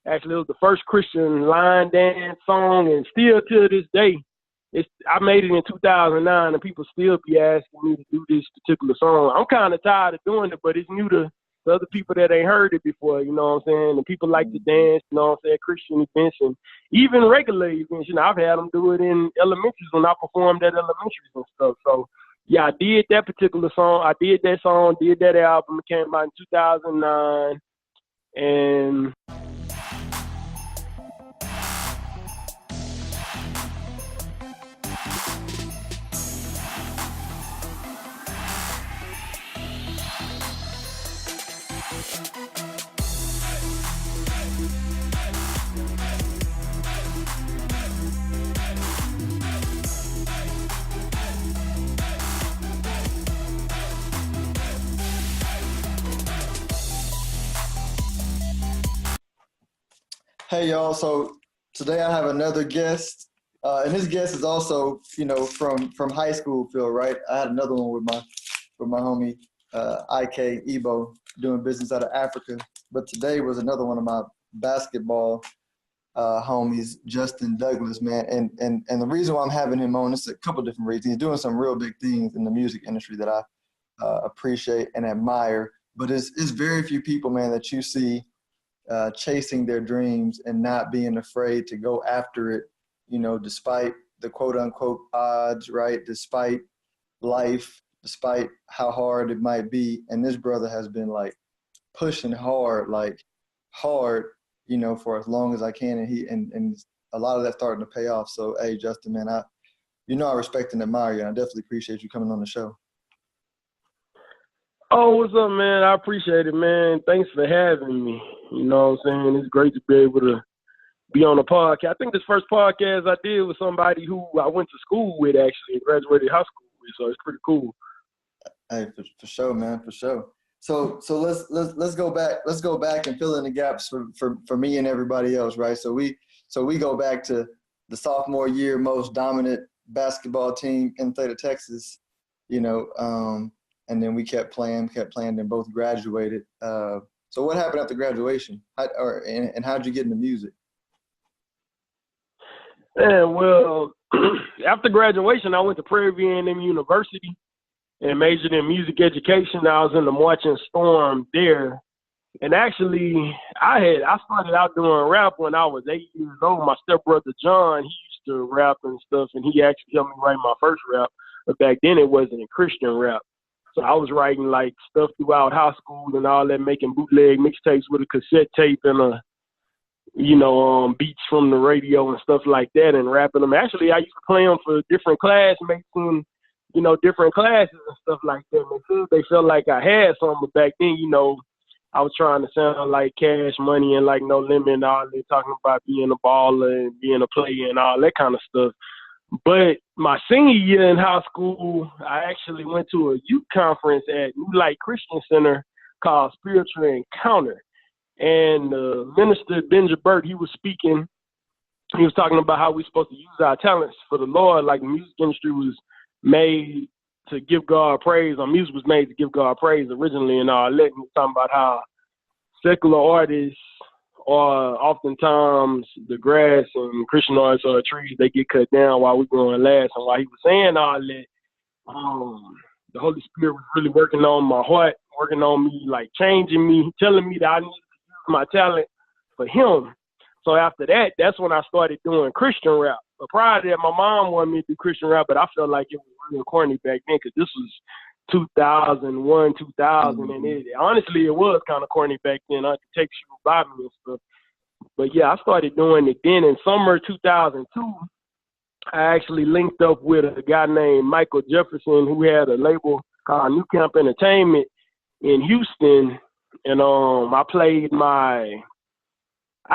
Actually, it was the first Christian line dance song, and still to this day, I made it in 2009, and people still be asking me to do this particular song. I'm kind of tired of doing it, but it's new to other people that ain't heard it before, you know what I'm saying? And people like to dance, you know what I'm saying, Christian events and even regular events. You know, I've had them do it in elementaries when I performed at elementaries and stuff. So, yeah, I did that particular song. I did that song, did that album. It came out in 2009. And hey y'all, so today I have another guest, and this guest is also, you know, from high school, Phil, right? I had another one with my homie IK Ebo, doing business out of Africa, but today was another one of my basketball homies, Justin Douglas, man, and the reason why I'm having him on is a couple different reasons. He's doing some real big things in the music industry that I appreciate and admire, but it's very few people, man, that you see chasing their dreams and not being afraid to go after it, you know, despite the quote unquote odds, right? Despite life, despite how hard it might be. And this brother has been like pushing hard, you know, for as long as I can. And a lot of that's starting to pay off. So, hey, Justin, man, I respect and admire you. And I definitely appreciate you coming on the show. oh, what's up, man? I appreciate it, man. Thanks for having me. You know what I'm saying? It's great to be able to be on a podcast. I think this first podcast I did was somebody who I went to school with, actually, and graduated high school with, so it's pretty cool. Hey, for sure, man, for sure. So let's go back. Let's go back and fill in the gaps for me and everybody else, right? So we go back to the sophomore year, most dominant basketball team in the state of Texas, you know, and then we kept playing, and both graduated. So what happened after graduation? And how'd you get into music? And well, after graduation, I went to Prairie View A&M University and majored in music education. I was in the marching storm there. And actually, I started out doing rap when I was 8 years old. My stepbrother John, he used to rap and stuff, and he actually helped me write my first rap. But back then, it wasn't a Christian rap. So I was writing like stuff throughout high school and all that, making bootleg mixtapes with a cassette tape and beats from the radio and stuff like that, and rapping them. Actually, I used to play them for different classmates in, you know, different classes and stuff like that. And they felt like I had something, but back then, you know, I was trying to sound like Cash Money and like No Limit and all that, talking about being a baller and being a player and all that kind of stuff. But my senior year in high school, I actually went to a youth conference at New Light Christian Center called Spiritual Encounter. And Minister Benja Burt, he was speaking. He was talking about how we're supposed to use our talents for the Lord. Like the music industry was made to give God praise, or music was made to give God praise originally and all that. He was talking about how secular artists or oftentimes the grass and Christian artists or trees, they get cut down while we're growing last. And while he was saying all that, the Holy Spirit was really working on my heart, working on me, like changing me, telling me that I need to use my talent for him. So after that, that's when I started doing Christian rap. But prior to that, my mom wanted me to do Christian rap, but I felt like it was really corny back then because this was 2001, 2000, and honestly, it was kind of corny back then. I could take you by me and stuff. But yeah, I started doing it then. In summer 2002, I actually linked up with a guy named Michael Jefferson who had a label called New Camp Entertainment in Houston, and I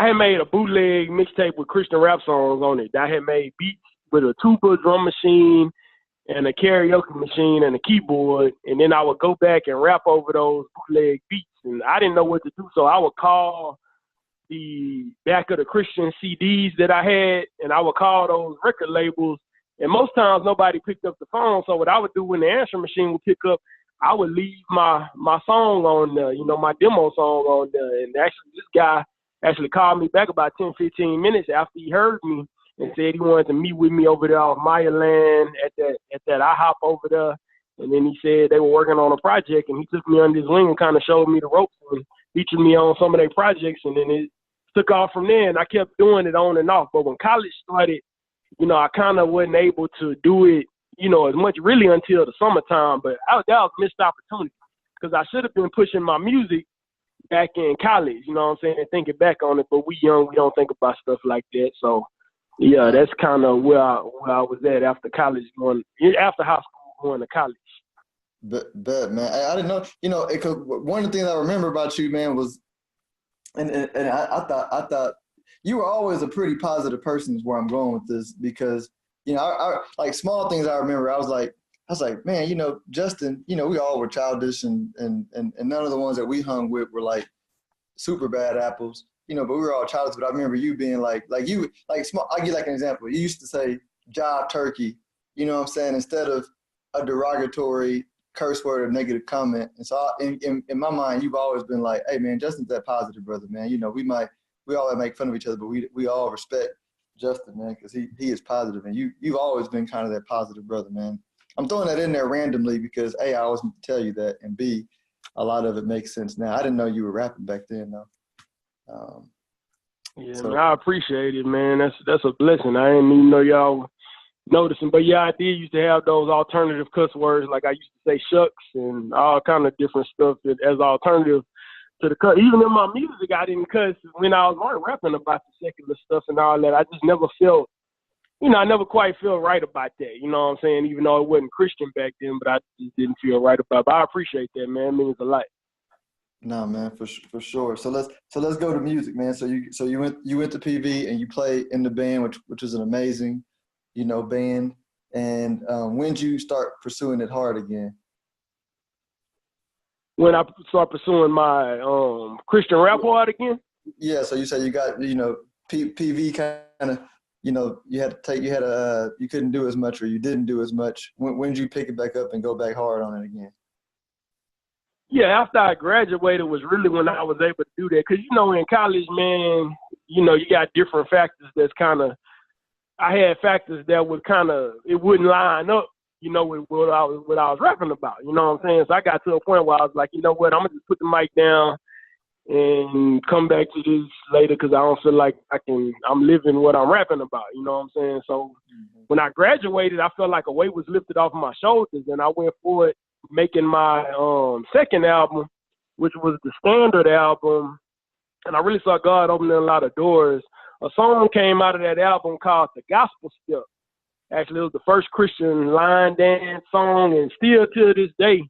had made a bootleg mixtape with Christian rap songs on it. I had made beats with a tuba drum machine and a karaoke machine and a keyboard, and then I would go back and rap over those bootleg beats. And I didn't know what to do, so I would call the back of the Christian CDs that I had, and I would call those record labels, and most times nobody picked up the phone. So what I would do when the answering machine would pick up, I would leave my song on there, you know, my demo song on there. And actually this guy, actually called me back about 10, 15 minutes after he heard me and said he wanted to meet with me over there off Maya Land at that IHOP over there. And then he said they were working on a project, and he took me under his wing and kind of showed me the ropes and featured me on some of their projects. And then it took off from there, and I kept doing it on and off. But when college started, I kind of wasn't able to do it, as much really until the summertime. But that was a missed opportunity because I should have been pushing my music back in college, you know what I'm saying, thinking back on it. But we young, we don't think about stuff like that. So, yeah, that's kind of where I was at after college, after high school, going to college. Bet, man. I didn't know, one of the things I remember about you, man, was, and I thought you were always a pretty positive person is where I'm going with this because, I like small things I remember. I was like, man, Justin, we all were childish and none of the ones that we hung with were like super bad apples, but we were all childish. But I remember you being like small. I'll give like an example. You used to say job turkey, you know what I'm saying, instead of a derogatory curse word or negative comment. And so in my mind, you've always been like, hey man, Justin's that positive brother, man. We all make fun of each other, but we all respect Justin, man, because he is positive. And you've always been kind of that positive brother, man. I'm throwing that in there randomly because A, I always need to tell you that, and B, a lot of it makes sense now. I didn't know you were rapping back then, though. Man, I appreciate it, man. That's a blessing. I didn't even know y'all were noticing. But, yeah, I did used to have those alternative cuss words. Like I used to say shucks and all kind of different stuff as alternative to the cuss. Even in my music, I didn't cuss when I was rapping about the secular stuff and all that. I just never felt, I never quite feel right about that. You know what I'm saying? Even though it wasn't Christian back then, but I just didn't feel right about it. But I appreciate that, man. It means a lot. No, man, for sure. So let's go to music, man. So you went to PV and you played in the band, which is an amazing, band. And when did you start pursuing it hard again? When I start pursuing my Christian rap hard again? Yeah. So you said you got PV kind of. You couldn't do as much or you didn't do as much. When did you pick it back up and go back hard on it again? Yeah, after I graduated was really when I was able to do that. Because, in college, man, you got different factors that's kind of – I had factors that would kind of – it wouldn't line up, with what I was rapping about. You know what I'm saying? So I got to a point where I was like, you know what, I'm going to just put the mic down and come back to this later because I don't feel like I'm living what I'm rapping about, you know what I'm saying? So when I graduated, I felt like a weight was lifted off of my shoulders and I went forward making my second album, which was the Standard album. And I really saw God opening a lot of doors. A song came out of that album called The Gospel Step. Actually, it was the first Christian line dance song, and still to this day,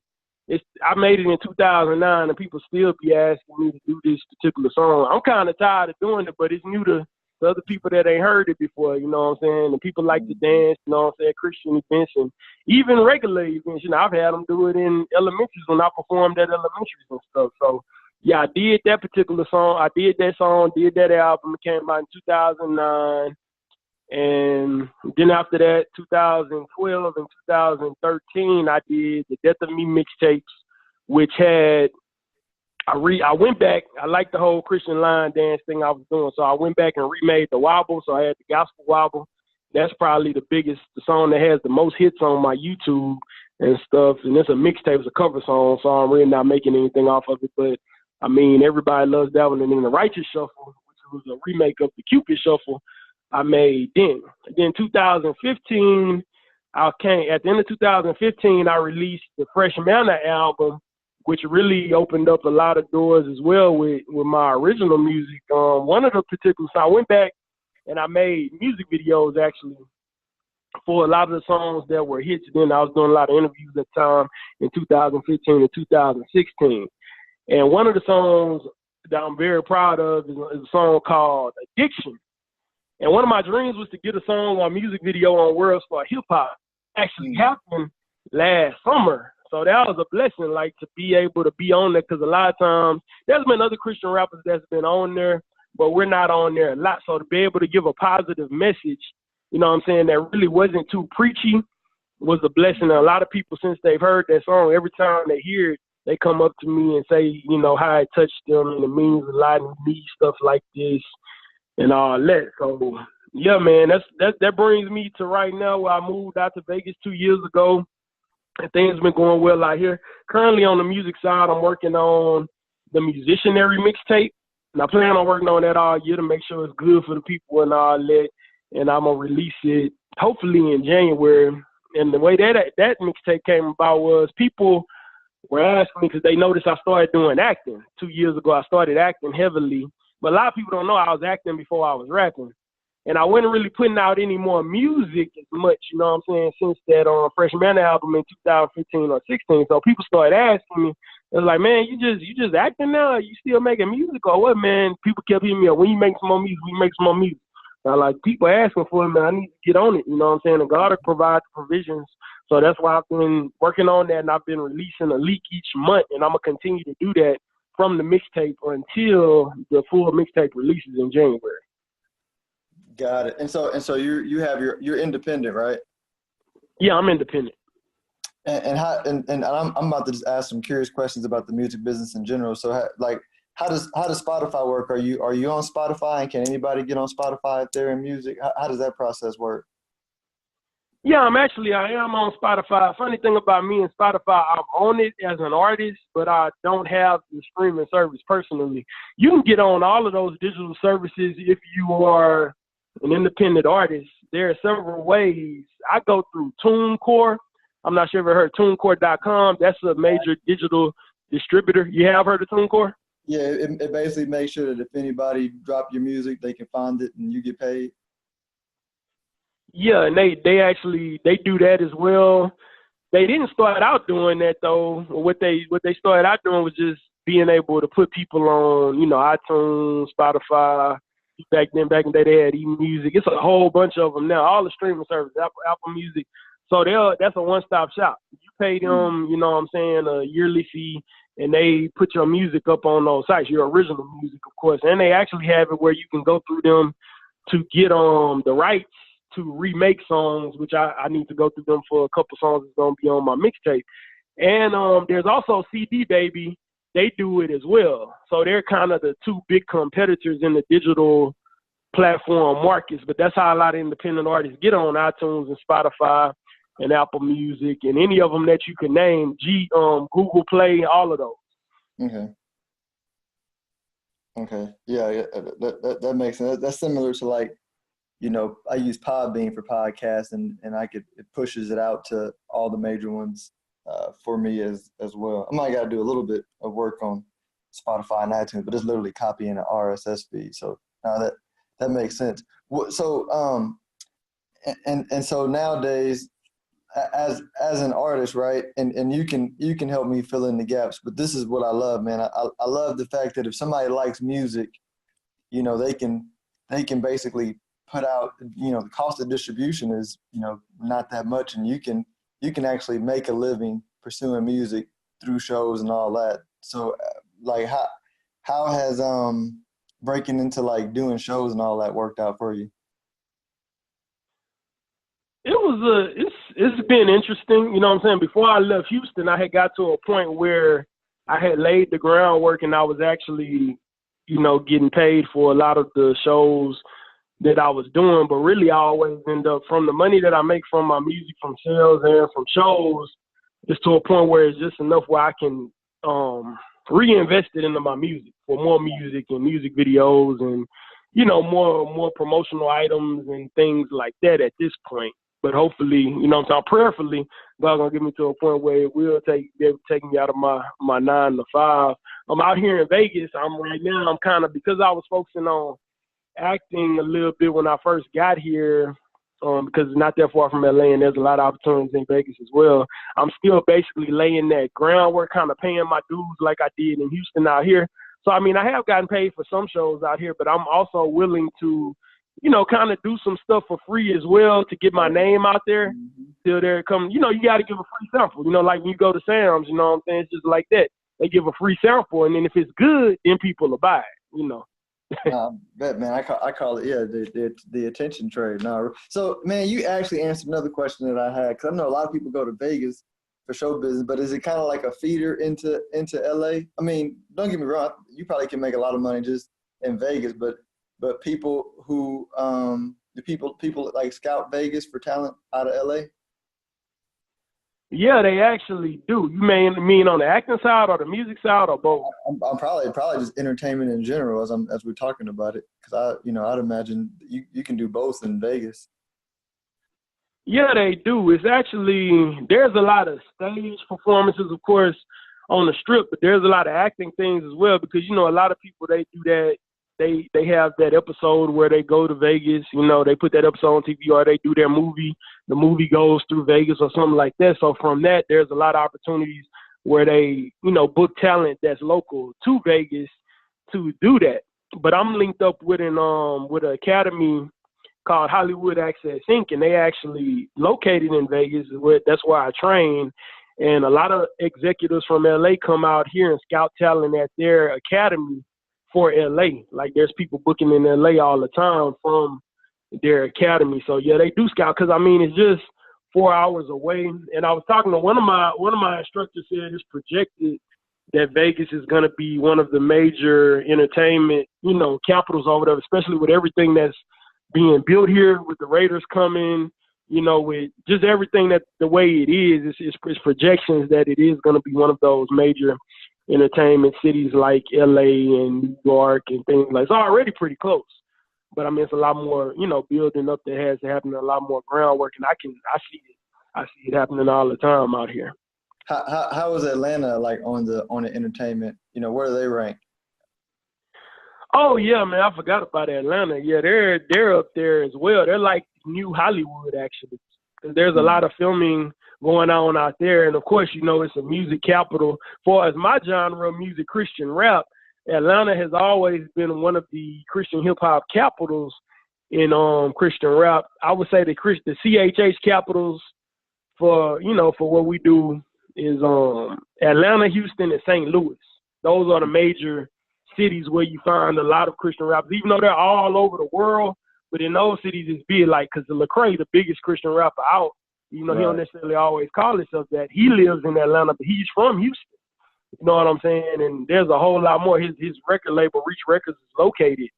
I made it in 2009, and people still be asking me to do this particular song. I'm kind of tired of doing it, but it's new to other people that ain't heard it before, you know what I'm saying? And people like to dance, you know what I'm saying, Christian events and even regular events. I've had them do it in elementaries when I performed at elementaries and stuff. So, yeah, I did that particular song. I did that song, did that album. It came out in 2009. And then after that, 2012 and 2013, I did the Death of Me mixtapes, which had, I went back, I liked the whole Christian line dance thing I was doing, so I went back and remade the Wobble, so I had the Gospel Wobble. That's probably the song that has the most hits on my YouTube and stuff, and it's a mixtape, it's a cover song, so I'm really not making anything off of it, but, everybody loves that one. And then the Righteous Shuffle, which was a remake of the Cupid Shuffle, I made then. Then 2015, at the end of 2015, I released the Fresh Manna album, which really opened up a lot of doors as well with my original music. One of the particulars, I went back and I made music videos actually for a lot of the songs that were hits. Then I was doing a lot of interviews at the time in 2015 and 2016. And one of the songs that I'm very proud of is a song called Addiction. And one of my dreams was to get a song or music video on World Star Hip Hop. Actually happened last summer. So that was a blessing, like to be able to be on there, because a lot of times there's been other Christian rappers that's been on there, but we're not on there a lot. So to be able to give a positive message, you know what I'm saying, that really wasn't too preachy was a blessing. And a lot of people, since they've heard that song, every time they hear it, they come up to me and say, you know, how it touched them and it means a lot and me, stuff like this and all that. So, yeah, man, that brings me to right now where I moved out to Vegas 2 years ago. And things been going well out here. Currently on the music side, I'm working on the musicianary mixtape. And I plan on working on that all year to make sure it's good for the people and all that. And I'm going to release it hopefully in January. And the way that mixtape came about was people were asking me because they noticed I started doing acting. 2 years ago, I started acting heavily. But a lot of people don't know I was acting before I was rapping. And I wasn't really putting out any more music as much, you know what I'm saying, since that Freshman album in 2015 or 16. So people started asking me, it was like, man, you just acting now? You still making music or what, man? People kept hitting me up, when you make some more music, we make some more music. I like, people asking for it, man, I need to get on it, you know what I'm saying? And God will provide the provisions. So that's why I've been working on that, and I've been releasing a leak each month, and I'm going to continue to do that from the mixtape until the full mixtape releases in January. Got it. And so you're independent, right? Yeah, I'm independent. And I'm about to just ask some curious questions about the music business in general. So how does Spotify work? Are you on Spotify, and can anybody get on Spotify if they're in music? How does that process work? Yeah, I am on Spotify. Funny thing about me and Spotify, I'm on it as an artist, but I don't have the streaming service personally. You can get on all of those digital services if you are an independent artist. There are several ways. I go through TuneCore. I'm not sure if you ever heard TuneCore.com. That's a major digital distributor. You have heard of TuneCore? Yeah, it basically makes sure that if anybody drop your music, they can find it and you get paid. Yeah, and they do that as well. They didn't start out doing that though. What they started out doing was just being able to put people on, you know, iTunes, Spotify. Back in the day, they had eMusic. It's a whole bunch of them now. All the streaming services, Apple Music. So that's a one-stop shop. You pay them, you know what I'm saying, a yearly fee, and they put your music up on those sites, your original music, of course. And they actually have it where you can go through them to get the rights to remake songs, which I need to go through them for a couple songs that's going to be on my mixtape. And there's also CD Baby. They do it as well. So they're kind of the two big competitors in the digital platform markets. But that's how a lot of independent artists get on iTunes and Spotify and Apple Music and any of them that you can name, Google Play, all of those. Okay. Yeah, that makes sense. That's similar to, like, you know, I use Podbean for podcasts, and it pushes it out to all the major ones for me as well. I might got to do a little bit of work on Spotify and iTunes, but it's literally copying an RSS feed. So that makes sense. So and so nowadays, as an artist, right? And you can help me fill in the gaps. But this is what I love, man. I love the fact that if somebody likes music, you know, they can basically put out, you know, the cost of distribution is, you know, not that much, and you can actually make a living pursuing music through shows and all that. So like how has breaking into like doing shows and all that worked out for you? It's been interesting, you know what I'm saying? Before I left Houston, I had got to a point where I had laid the groundwork and I was actually, you know, getting paid for a lot of the shows that I was doing, but really I always end up, from the money that I make from my music, from sales and from shows, it's to a point where it's just enough where I can reinvest it into my music for more music and music videos and, you know, more promotional items and things like that at this point. But hopefully, you know what I'm saying, prayerfully, God's going to get me to a point where it will be able to take me out of my 9 to 5. I'm out here in Vegas. I'm kind of, because I was focusing on acting a little bit when I first got here, because it's not that far from LA and there's a lot of opportunities in Vegas as well. I'm still basically laying that groundwork, kind of paying my dues like I did in Houston out here. So, I mean, I have gotten paid for some shows out here, but I'm also willing to, you know, kind of do some stuff for free as well to get my name out there till there come, you know, you got to give a free sample, you know, like when you go to Sam's, you know what I'm saying? It's just like that. They give a free sample, and then if it's good, then people will buy it, you know. Bet, man. I call it, yeah, the attention trade. No, so man, you actually answered another question that I had, because I know a lot of people go to Vegas for show business, but is it kind of like a feeder into LA? I mean, don't get me wrong, you probably can make a lot of money just in Vegas, but people who the people like scout Vegas for talent out of LA? Yeah, they actually do. You mean on the acting side or the music side or both? I'm probably just entertainment in general as we're talking about it, because I'd imagine you can do both in Vegas. Yeah, they do. It's actually, there's a lot of stage performances, of course, on the Strip, but there's a lot of acting things as well, because, a lot of people, they do that. They have that episode where they go to Vegas, they put that episode on TV, or they do their movie. The movie goes through Vegas or something like that. So from that, there's a lot of opportunities where they, book talent that's local to Vegas to do that. But I'm linked up with an academy called Hollywood Access Inc., and they actually located in Vegas. That's where I train. And a lot of executives from LA come out here and scout talent at their academy for LA. Like, there's people booking in LA all the time from their academy. So yeah, they do scout, because it's just 4 hours away. And I was talking to one of my instructors, said it's projected that Vegas is going to be one of the major entertainment, capitals over there, especially with everything that's being built here, with the Raiders coming, with just everything that the way it is, it's projections that it is going to be one of those major entertainment cities like LA and New York and things like. It's already pretty close, but it's a lot more, building up that has to happen, a lot more groundwork, and I see it happening all the time out here. How is Atlanta like on the entertainment? Where do they rank? Oh yeah, man, I forgot about Atlanta. Yeah, they're up there as well. They're like New Hollywood, actually, because there's a lot of filming going on out there. And of course, it's a music capital. For as my genre, music, Christian rap, Atlanta has always been one of the Christian hip hop capitals in Christian rap. I would say the CHH capitals for what we do is Atlanta, Houston, and St. Louis. Those are the major cities where you find a lot of Christian rappers, even though they're all over the world. But in those cities, it's big, like, because Lecrae, the biggest Christian rapper out, He don't necessarily always call himself that. He lives in Atlanta, but he's from Houston. You know what I'm saying? And there's a whole lot more. His record label, Reach Records, is located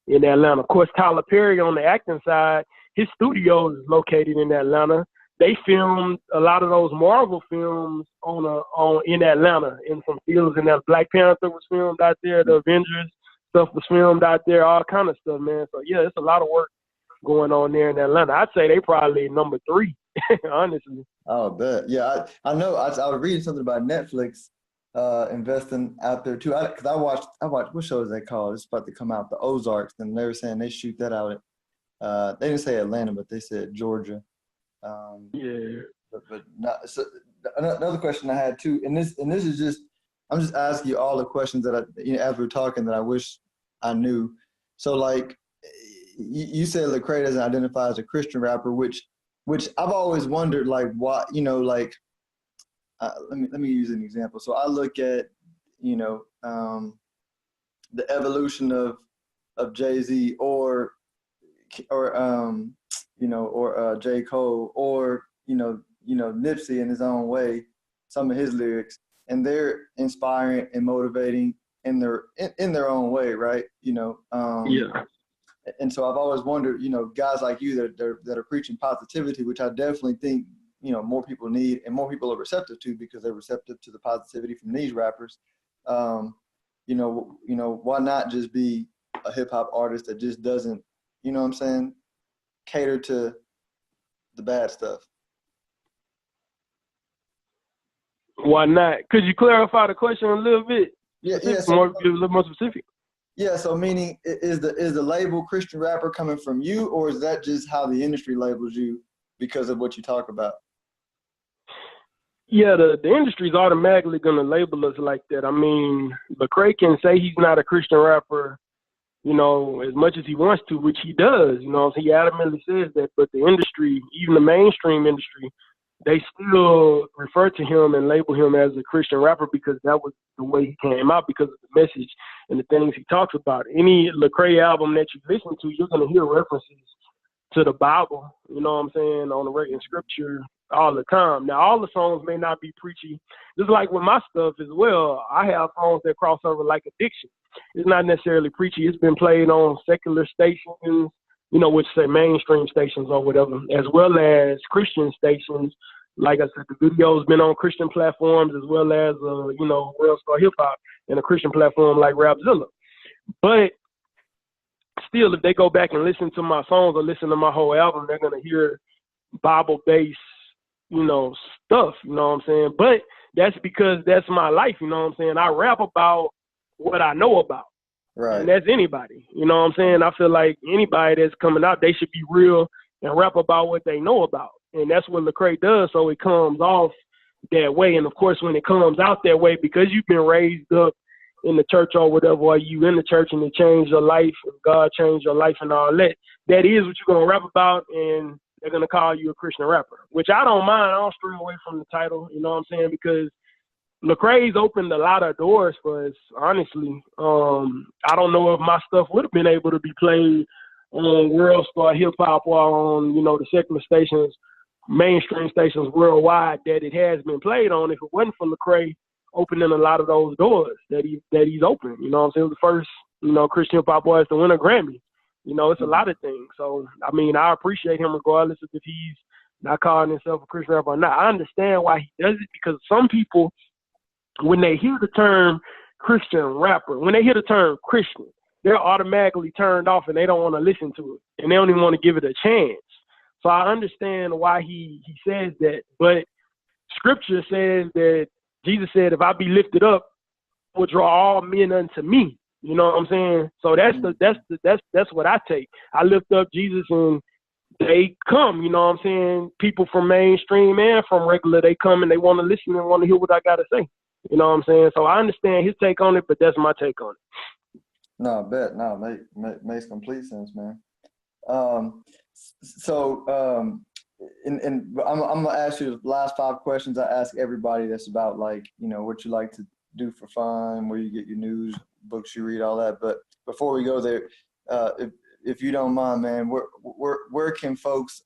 in Atlanta. Of course, Tyler Perry on the acting side, his studio is located in Atlanta. They filmed a lot of those Marvel films in Atlanta, in some fields in that. Black Panther was filmed out there. The Avengers stuff was filmed out there. All kind of stuff, man. So yeah, it's a lot of work going on there in Atlanta. I'd say they probably number 3, honestly. Oh, bet. Yeah, I know. I was reading something about Netflix investing out there too. Because I watched. What show is that called? It's about to come out, The Ozarks, and they were saying they shoot that out at. They didn't say Atlanta, but they said Georgia. Yeah. But not, so another question I had too, and this is just, I'm just asking you all the questions that as we're talking that I wish I knew. So like you said Lecrae doesn't identify as a Christian rapper, which I've always wondered, like, why, like, let me use an example. So I look at, the evolution of Jay-Z or J. Cole, or Nipsey in his own way, some of his lyrics, and they're inspiring and motivating in their own way, right? Yeah. And so I've always wondered, guys like you that are preaching positivity, which I definitely think more people need and more people are receptive to, because they're receptive to the positivity from these rappers. Why not just be a hip hop artist that just doesn't, cater to the bad stuff? Why not? Could you clarify the question a little bit? Yeah. Be a little more specific. Yeah. So meaning, is the label Christian rapper coming from you, or is that just how the industry labels you because of what you talk about? Yeah, the industry's automatically going to label us like that. I mean, Lecrae can say he's not a Christian rapper, as much as he wants to, which he does. He adamantly says that. But the industry, even the mainstream industry, they still refer to him and label him as a Christian rapper, because that was the way he came out, because of the message and the things he talks about. Any Lecrae album that you listen to, you're going to hear references to the Bible, you know what I'm saying, on the in scripture, all the time. Now, all the songs may not be preachy. Just like with my stuff as well, I have songs that cross over like Addiction. It's not necessarily preachy. It's been played on secular stations, which say mainstream stations or whatever, as well as Christian stations. Like I said, the video's been on Christian platforms as well as, World Star Hip Hop and a Christian platform like Rapzilla. But still, if they go back and listen to my songs or listen to my whole album, they're going to hear Bible-based, stuff, you know what I'm saying? But that's because that's my life, you know what I'm saying? I rap about what I know about. Right. And that's anybody, you know what I'm saying? I feel like anybody that's coming out, they should be real and rap about what they know about. And that's what Lecrae does, so it comes off that way. And, of course, when it comes out that way, because you've been raised up in the church or whatever, or you in the church and it changed your life and God changed your life and all that, that is what you're going to rap about, and they're going to call you a Christian rapper, which I don't mind. I don't stray away from the title, you know what I'm saying, because Lecrae's opened a lot of doors for us, honestly. I don't know if my stuff would have been able to be played on World Star Hip Hop or on, the secular stations, mainstream stations worldwide that it has been played on if it wasn't for Lecrae opening a lot of those doors that he's opened. You know what I'm saying? He was the first, Christian hip hop boys to win a Grammy. It's a lot of things. So, I appreciate him regardless of if he's not calling himself a Christian rapper or not. I understand why he does it, because some people, when they hear the term Christian rapper, when they hear the term Christian, they're automatically turned off and they don't want to listen to it. And they don't even want to give it a chance. So I understand why he says that. But Scripture says that Jesus said, if I be lifted up, I will draw all men unto me. You know what I'm saying? So that's what I take. I lift up Jesus and they come, you know what I'm saying? People from mainstream and from regular, they come and they want to listen and want to hear what I got to say. You know what I'm saying? So I understand his take on it, but that's my take on it. No, I bet. No, makes complete sense, man. And I'm gonna ask you the last 5 questions I ask everybody. That's about what you like to do for fun, where you get your news, books you read, all that. But before we go there, if you don't mind, man, where can folks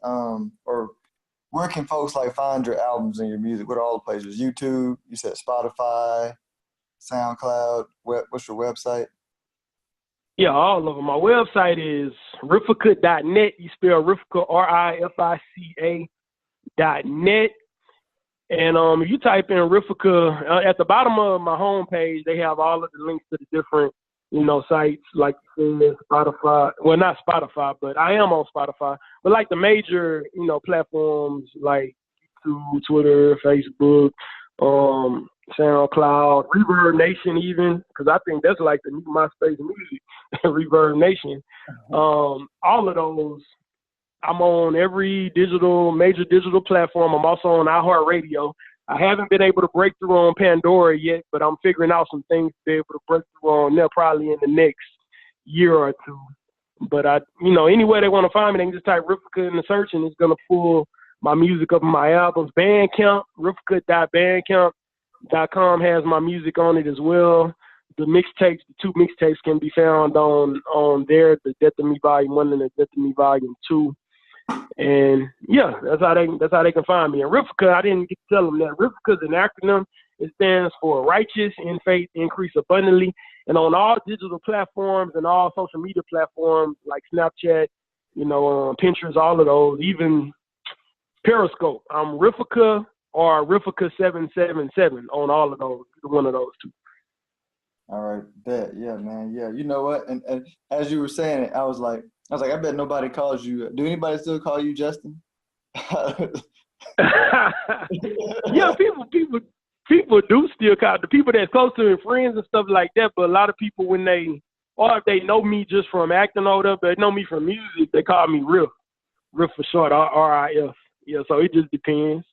where can folks find your albums and your music? What are all the places? YouTube, you said Spotify, SoundCloud. What's your website? Yeah, all of them. My website is rifica.net. You spell Rifica, RIFICA.net. And if you type in Rifica, at the bottom of my homepage, they have all of the links to the different, sites like Spotify. Well, not Spotify, but I am on Spotify. But like the major, platforms like YouTube, Twitter, Facebook, SoundCloud, Reverb Nation even, because I think that's like the new MySpace music, Reverb Nation. All of those, I'm on every major digital platform. I'm also on iHeartRadio. I haven't been able to break through on Pandora yet, but I'm figuring out some things to be able to break through on there probably in the next year or two. But anywhere they want to find me, they can just type Rifica in the search and it's going to pull my music up in my albums. Bandcamp, rifica.bandcamp.com has my music on it as well. The mixtapes, the 2 mixtapes can be found on there, the Death of Me Volume 1 and the Death of Me Volume 2. And yeah, that's how they can find me. And Rifica, I didn't get to tell them that. Rifica is an acronym. It stands for Righteous in Faith, Increase Abundantly. And on all digital platforms and all social media platforms like Snapchat, Pinterest, all of those, even Periscope, I'm Rifica or Rifica777 on all of those, either one of those 2. All right, bet. Yeah, man. Yeah, you know what? And as you were saying it, I was like, I bet nobody calls you. Do anybody still call you Justin? Yeah, people do still call the people that's close to me, friends and stuff like that. But a lot of people, if they know me just from acting or whatever, they know me from music, they call me Riff for short, RIF. Yeah, so it just depends.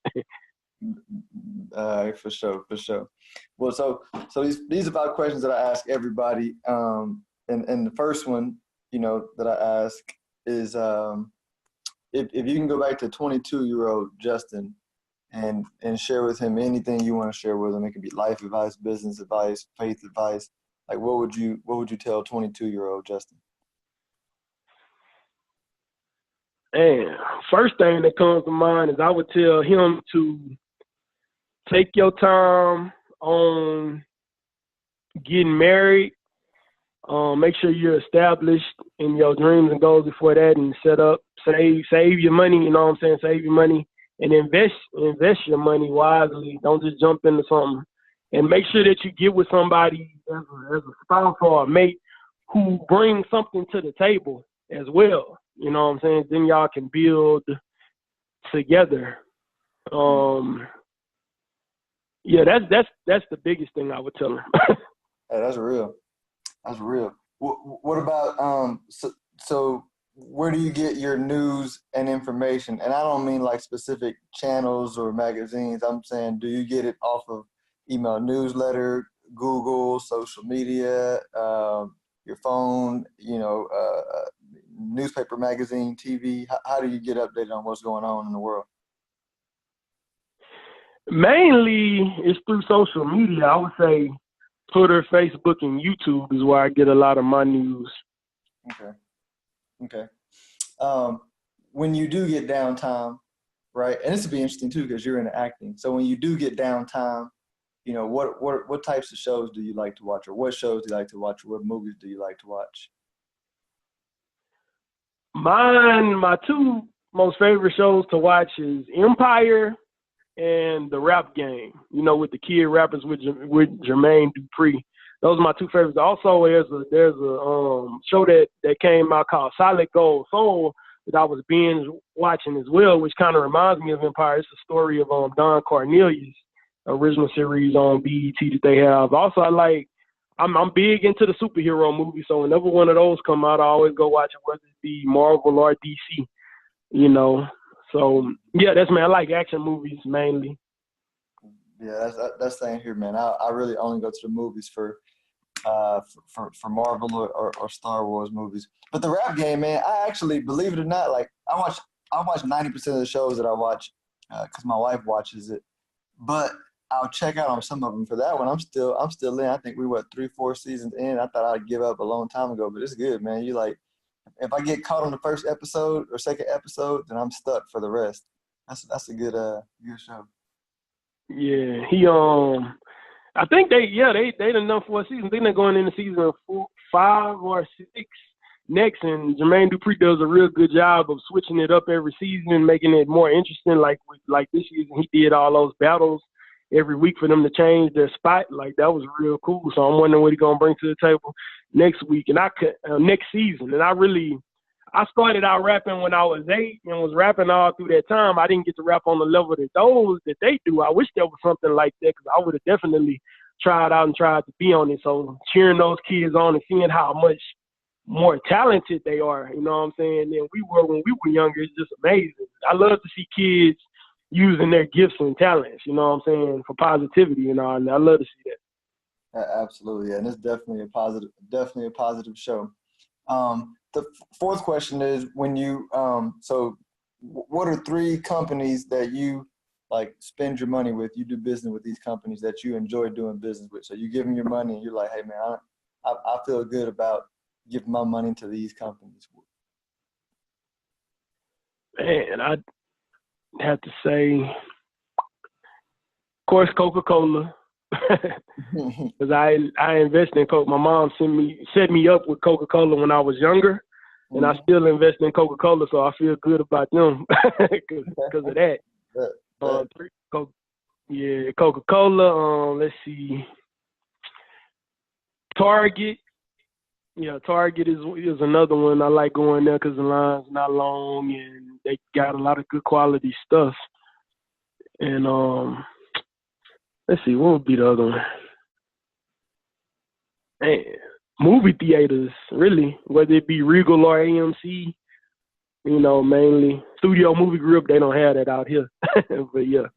All right, for sure. Well, so these are about questions that I ask everybody. And the first one, that I ask is, if you can go back to 22-year-old Justin and share with him anything you want to share with him, it could be life advice, business advice, faith advice. Like, what would you tell 22-year-old Justin? Man, first thing that comes to mind is I would tell him to take your time on getting married. Make sure you're established in your dreams and goals before that, and save your money. You know what I'm saying? Save your money and invest your money wisely. Don't just jump into something. And make sure that you get with somebody as a spouse or a mate who brings something to the table as well. You know what I'm saying? Then y'all can build together. Yeah, that's the biggest thing I would tell him. Hey, that's real. That's real. What about so where do you get your news and information? And I don't mean like specific channels or magazines. I'm saying, do you get it off of email newsletter, Google, social media, your phone, newspaper, magazine, TV? How do you get updated on what's going on in the world? Mainly, it's through social media. I would say Twitter, Facebook, and YouTube is where I get a lot of my news. Okay. When you do get downtime, right? And this would be interesting too because you're into acting. So when you do get downtime, what types of shows do you like to watch, or what shows do you like to watch, or what movies do you like to watch? My two most favorite shows to watch is Empire and The Rap Game, with the kid rappers with Jermaine Dupri. Those are my two favorites. Also, there's a show that came out called Solid Gold Soul that I was binge watching as well, which kind of reminds me of Empire. It's the story of Don Cornelius, original series on BET that they have. Also, I'm big into the superhero movies, so whenever one of those come out, I always go watch it, whether it be Marvel or DC, So, yeah, I like action movies mainly. Yeah, that's same here, man. I really only go to the movies for Marvel or Star Wars movies. But The Rap Game, man, I actually, believe it or not, like I watch 90% of the shows that I watch because my wife watches it. But I'll check out on some of them. For that one, I'm still in. I think we were 3-4 seasons in. I thought I'd give up a long time ago, but it's good, man. You like, if I get caught on the first episode or second episode, then I'm stuck for the rest. That's a good show. Yeah, I think they done enough for a season. I think they're going into season 5 or 6 next, and Jermaine Dupri does a real good job of switching it up every season, making it more interesting. Like this season, he did all those battles every week for them to change their spot. Like, that was real cool. So I'm wondering what he's gonna bring to the table next week and next season. And I started out rapping when I was 8 and was rapping all through that time. I didn't get to rap on the level that they do. I wish there was something like that, because I would have definitely tried out and tried to be on it. So cheering those kids on and seeing how much more talented they are, you know what I'm saying, than we were when we were younger, it's just amazing. I love to see kids using their gifts and talents, you know what I'm saying, for positivity, and I love to see that. Absolutely, and it's definitely a positive show. The fourth question is, when you so what are 3 companies that you like spend your money with? You do business with these companies that you enjoy doing business with. So you give them your money and you're like, hey man, I feel good about giving my money to these companies. Man, I'd have to say, of course, Coca-Cola. Because I invest in Coke. My mom set me up with Coca-Cola when I was younger, and I still invest in Coca-Cola, so I feel good about them because of that. Coca-Cola. Let's see, Target. Yeah, Target is another one. I like going there because the line's not long and they got a lot of good quality stuff. And let's see, what would be the other one? Man, movie theaters, really, whether it be Regal or AMC, mainly. Studio Movie Group, they don't have that out here. But yeah,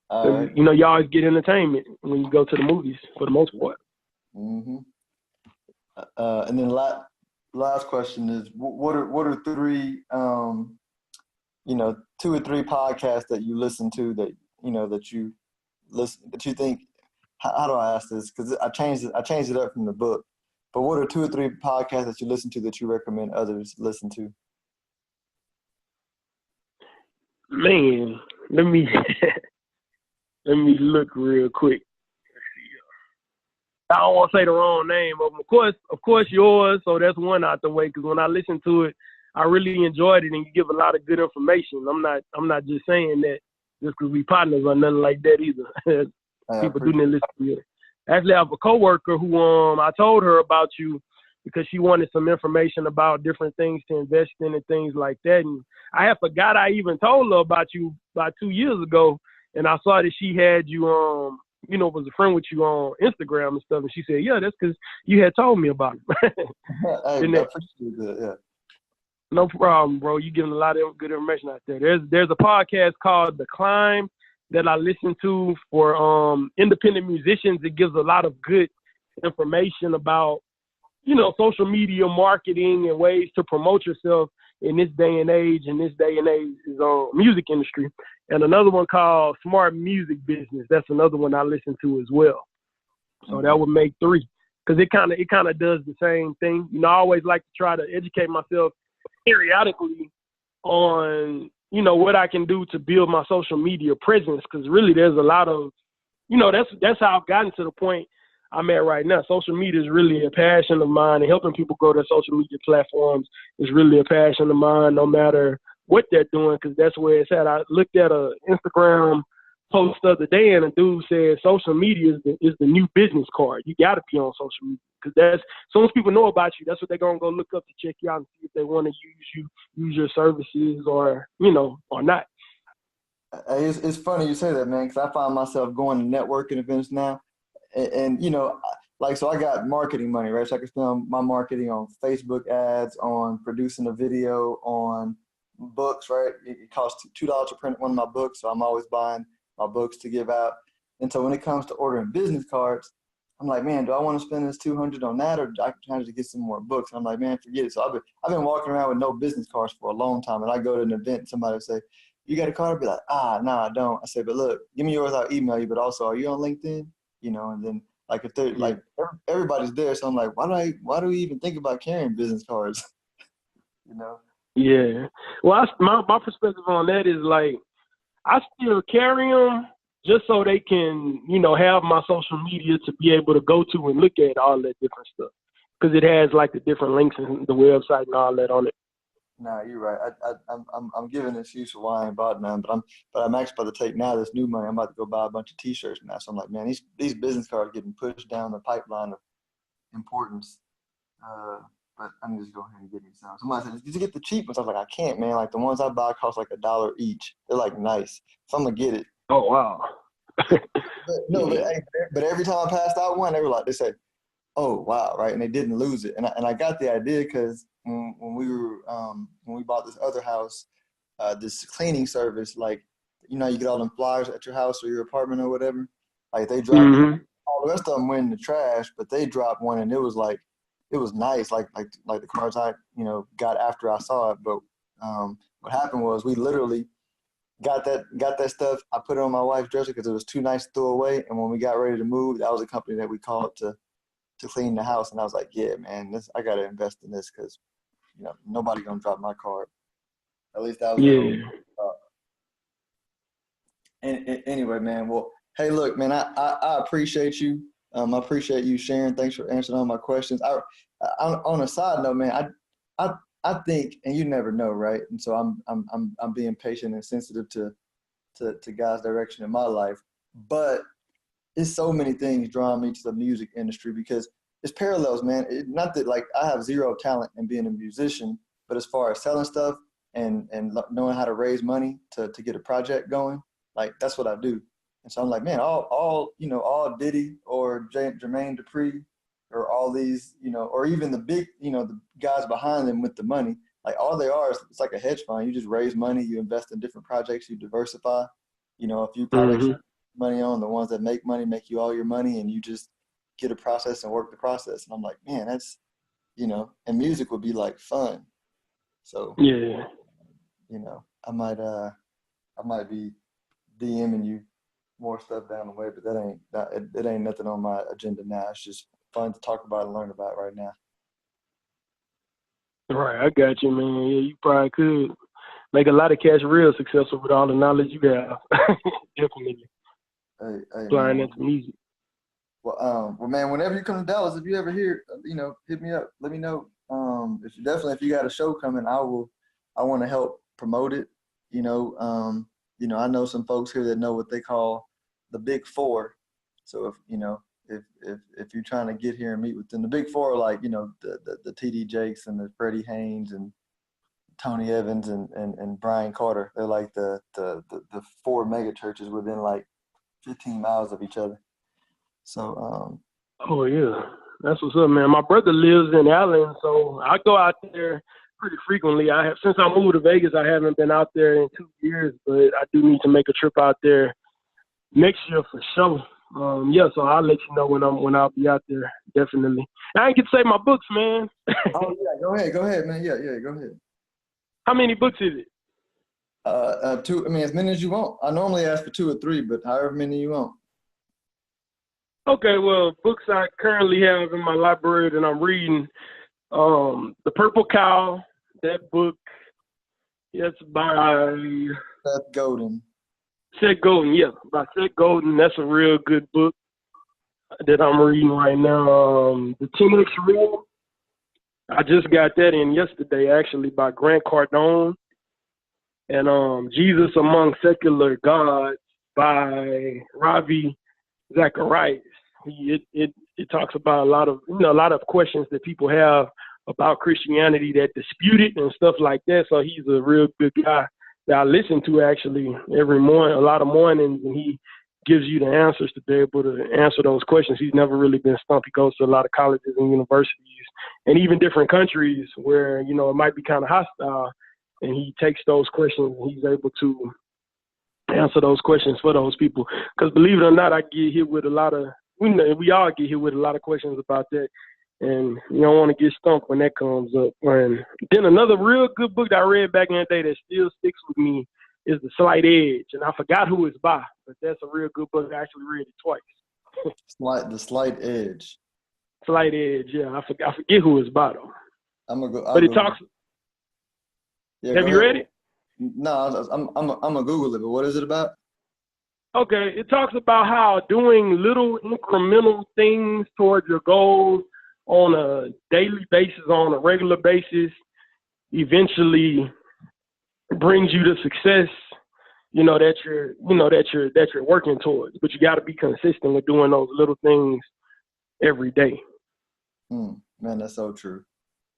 right. You always get entertainment when you go to the movies for the most part. Mm-hmm. And then last question is, what are 3, 2 or 3 podcasts that you listen to that you think, how do I ask this? Because I changed it up from the book. But what are 2 or 3 podcasts that you listen to that you recommend others listen to? Man, let me let me look real quick. I don't want to say the wrong name of them. Of course, yours. So that's one out the way. Because when I listened to it, I really enjoyed it, and you give a lot of good information. I'm not just saying that just because we partners or nothing like that either. People do need to listen to it. Actually, I have a coworker who I told her about you because she wanted some information about different things to invest in and things like that. And I had forgot I even told her about you about 2 years ago, and I saw that she had you was a friend with you on Instagram and stuff, and she said, yeah, that's because you had told me about it. I appreciate that, yeah. No problem, bro. You giving a lot of good information out there. There's a podcast called The Climb that I listen to for independent musicians. It gives a lot of good information about, social media marketing and ways to promote yourself in this day and age. And this day and age is music industry. And another one called Smart Music Business. That's another one I listen to as well. So that would make 3, because it kind of does the same thing. I always like to try to educate myself periodically on, what I can do to build my social media presence. Because really, there's a lot of, that's how I've gotten to the point I'm at right now. Social media is really a passion of mine, and helping people grow their social media platforms is really a passion of mine, no matter what they're doing, because that's where it's at. I looked at a Instagram post the other day, and a dude said social media is the new business card. You got to be on social media, because that's, as soon as people know about you, that's what they're going to go look up to check you out and see if they want to use your services or not. It's funny you say that, man, because I find myself going to networking events now. And so I got marketing money, right? So I can spend my marketing on Facebook ads, on producing a video, on books, right? It costs $2 to print one of my books, so I'm always buying my books to give out. And so when it comes to ordering business cards, I'm like, man, do I want to spend this $200 on that, or I can try to get some more books? And I'm like, man, forget it. So I've been walking around with no business cards for a long time, and I go to an event and somebody will say, you got a card? I'll be like, no, I don't. I say, but look, give me yours, I'll email you, but also, are you on LinkedIn? And then like if they're like everybody's there, so I'm like, why do we even think about carrying business cards? Yeah. Well, my perspective on that is like, I still carry them just so they can, have my social media to be able to go to and look at all that different stuff, because it has like the different links and the website and all that on it. No, you're right. I'm giving an excuse for why I ain't bought none, but I'm actually about to take now this new money. I'm about to go buy a bunch of T-shirts now. So I'm like, man, these business cards are getting pushed down the pipeline of importance. But I need to go ahead and get me some. Somebody said, did you get the cheap ones? I was like, I can't, man. Like the ones I buy cost like $1 each. They're like nice, so I'm gonna get it. Oh wow. but every time I passed out one, they said, oh wow, right, and they didn't lose it. And I got the idea because when we bought this other house, this cleaning service, like you get all them flyers at your house or your apartment or whatever, like they drop all the rest of them went in the trash, but they dropped one and it was nice, like the cards I got after I saw it. But what happened was we literally got that stuff. I put it on my wife's dresser because it was too nice to throw away. And when we got ready to move, that was a company that we called to clean the house. And I was like, yeah, man, I got to invest in this because, nobody going to drop my card. At least that was and anyway, man, well, hey, look, man, I appreciate you. I appreciate you sharing. Thanks for answering all my questions. On a side note, man, I think, and you never know, right? And so I'm being patient and sensitive to God's direction in my life. But it's so many things drawing me to the music industry because it's parallels, man. Not that like I have zero talent in being a musician, but as far as selling stuff and knowing how to raise money to get a project going, like that's what I do. And so I'm like, man, all Diddy or Jermaine Dupri or all these, or even the big, the guys behind them with the money, like all they are is it's like a hedge fund. You just raise money, you invest in different projects, you diversify, a few projects money on, the ones that make money make you all your money, and you just get a process and work the process. And I'm like, man, that's, and music would be like fun. So yeah, I might be DMing you more stuff down the way, but it ain't nothing on my agenda now. It's just fun to talk about and learn about right now. Right, I got you, man. Yeah, you probably could make a lot of cats real successful with all the knowledge you have. Definitely. Hey, Applying man. that to music. Well, man, whenever you come to Dallas, if you ever hear, hit me up. Let me know. If you got a show coming, I want to help promote it. I know some folks here that know what they call the Big Four. So if you're trying to get here and meet with them, the Big Four are like, the TD Jakes and the Freddie Haynes and Tony Evans and Brian Carter. They're like the 4 mega churches within like 15 miles of each other. So, oh yeah, that's what's up, man. My brother lives in Allen, so I go out there pretty frequently. Since I moved to Vegas, I haven't been out there in 2 years, but I do need to make a trip out there next year for sure. So I'll let you know when I'll be out there, definitely. I ain't get to say my books, man. Oh yeah, go ahead, man. Yeah, go ahead. How many books is it? 2. I mean, as many as you want. I normally ask for 2 or 3, but however many you want. Okay, well, books I currently have in my library that I'm reading, The Purple Cow, that book, it's by Seth Godin. Seth Godin, yeah, by Seth Godin. That's a real good book that I'm reading right now. The 10X Rule, I just got that in yesterday, actually, by Grant Cardone. And Jesus Among Secular Gods by Ravi Zacharias. It talks about a lot of questions that people have about Christianity that dispute it and stuff like that. So he's a real good guy that I listen to actually every morning, a lot of mornings, and he gives you the answers to be able to answer those questions. He's never really been stumped. He goes to a lot of colleges and universities and even different countries where, it might be kind of hostile, and he takes those questions and he's able to answer those questions for those people. Because believe it or not, I get hit with a lot of, we all get hit with a lot of questions about that. And you don't want to get stumped when that comes up. And then another real good book that I read back in the day that still sticks with me is The Slight Edge. And I forgot who it's by, but that's a real good book. I actually read it twice. The Slight Edge. Slight Edge, yeah. I forget who it's by, though. But it talks. Yeah, have you read it? No, I'm gonna Google it. But what is it about? Okay, it talks about how doing little incremental things towards your goals on a daily basis, on a regular basis, eventually brings you to success. That you're working towards. But you got to be consistent with doing those little things every day. Man, that's so true.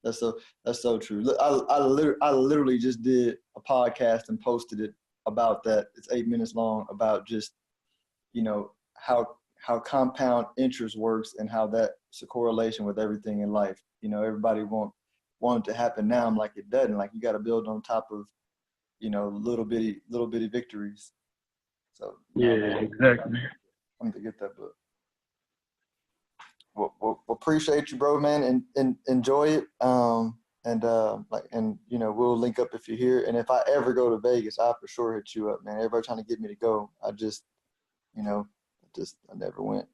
That's so true. Look, I literally just did a podcast and posted it about that. It's 8 minutes long, about just, how compound interest works and how that's a correlation with everything in life. Everybody want it to happen now. I'm like, it doesn't. Like, you got to build on top of, little bitty victories. So yeah, exactly. I'm gonna get that book. Well, appreciate you, bro, man, and enjoy it. We'll link up if you're here. And if I ever go to Vegas, I for sure hit you up, man. Everybody trying to get me to go. I never went.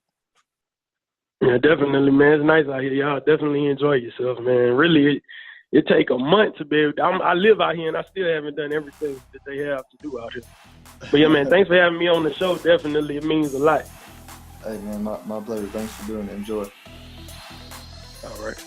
Yeah, definitely, man. It's nice out here. Y'all definitely enjoy yourself, man. Really, it take a month to be able to, I live out here, and I still haven't done everything that they have to do out here. But, yeah, man, thanks for having me on the show. Definitely, it means a lot. Hey, man, my pleasure. Thanks for doing it. Enjoy. All right.